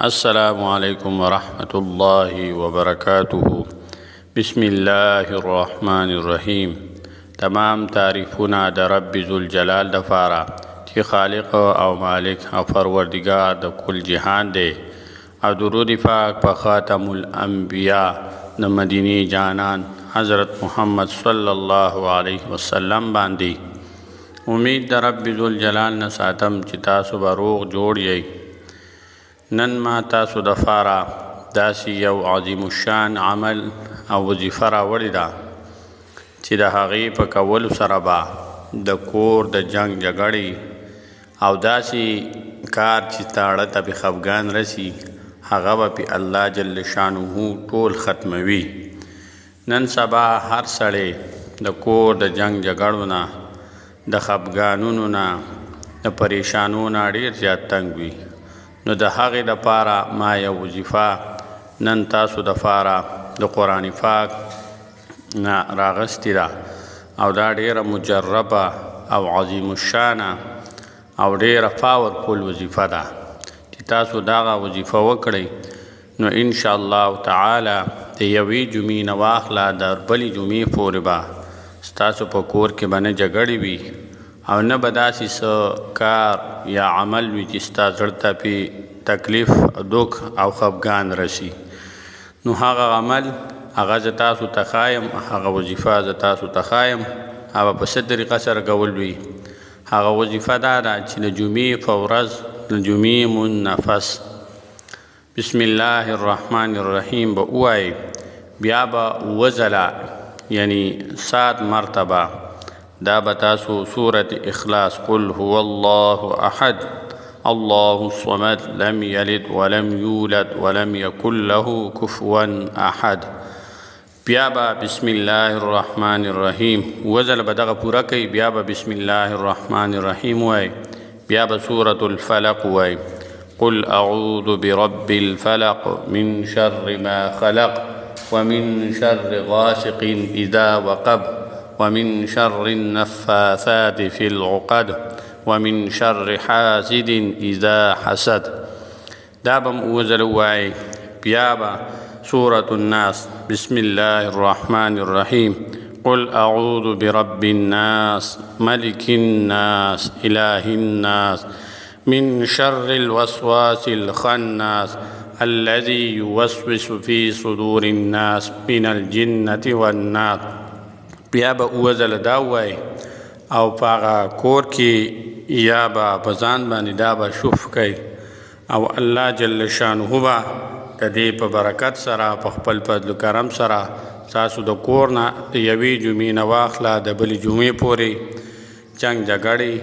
السلام علیکم ورحمۃ اللہ وبرکاتہ. بسم اللہ الرحمن الرحیم. تمام تعریفونه د رب ذوالجلال دپاره چې خالق او مالک او پروردگار د کل جهان دی، او درود پاک په خاتم الانبیاء د مدینی جانان حضرت محمد صلی الله علیه وسلم باندې. امید د رب ذوالجلال نه ساتم چې تاسو به روغ جوړ یئ. نن ما تاسو د فارا داسې یو عظیم الشان عمل او وظیفه راوړې ده چې د هغې په کولو سره به د کور د جنګ جګړې او داسې کار چې تاړه ته پې خفګان رسي هغه به پې الله جل شانه ټول ختموي. نن سبا هر سړی د کور د جنګ جګړو نه، د خفګانونو نه، د پریشانو نه ډېر زیات تنګ وي. نو د هغې دپاره ما یو وظیفه نن تاسو دپاره د قرآن پاک نه راغستې ده، او دا ډېره مجربه او عظیم الشانه او ډېره پاورفول وظیفه ده چې تاسو دغه وظیفه وکړئ نو انشاءالله تعالی د یوې جمعې نه واخله د بلې جمعې پورې به ستاسو په کور کې به نه جګړې وي او نه به داسې څه کار یا عمل وي چې ستا زړه ته پې تکلیف، دک او خفګان رسي. نو هغه عمل هغه زه تاسو ته ښایم، هغه وظیفه زه تاسو ته ښایم، هغه په څه طریقه سره کول وي. هغه وظیفه دا ده چې د جمعې په ورځ د جمعې منفس بسم الله الرحمن الرحیم به ووایئ، بیا به اووه ځله یعنی 7 مرتبه دا به تاسو سورة اخلاص قل هو الله احد الله الصمد لم یلد ولم یولد ولم یکن له کفوا احد. بیا به بسم الله الرحمن الرحیم اووه ځله به دغه پوره کوئ. بیا به بسم الله الرحمن الرحیم وایئ. بیا به سورة الفلق وایئ، قل اعوذ برب الفلق من شر ما خلق ومن شر غاسق اذا وقب ومن شر النفاثات في العقد ومن شر حاسد اذا حسد. دا به اووه ځله ووایئ. بیا به سورة الناس بسم الله الرحمن الرحیم قل اعوذ برب الناس ملك الناس اله الناس من شر الوسواس الخناس الذي يوسوس في صدور الناس من الجنة والناس. بیا به اووه ځله دا ووایئ او په هغه کور کې یا به په ځان باندې دا به شف کوئ او الله جل شانه به د دې په برکت سره په خپل فضل و کرم سره تاسو د کور نه د یوې جمعې نه واخله د بلې جمعې پورې جنګ جګړې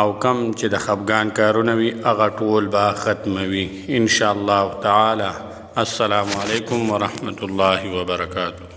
او کم چې د خفګان کارونه وي هغه ټول به ختموي انشاءالله تعالی. السلام علیکم ورحمة الله وبرکاتہ.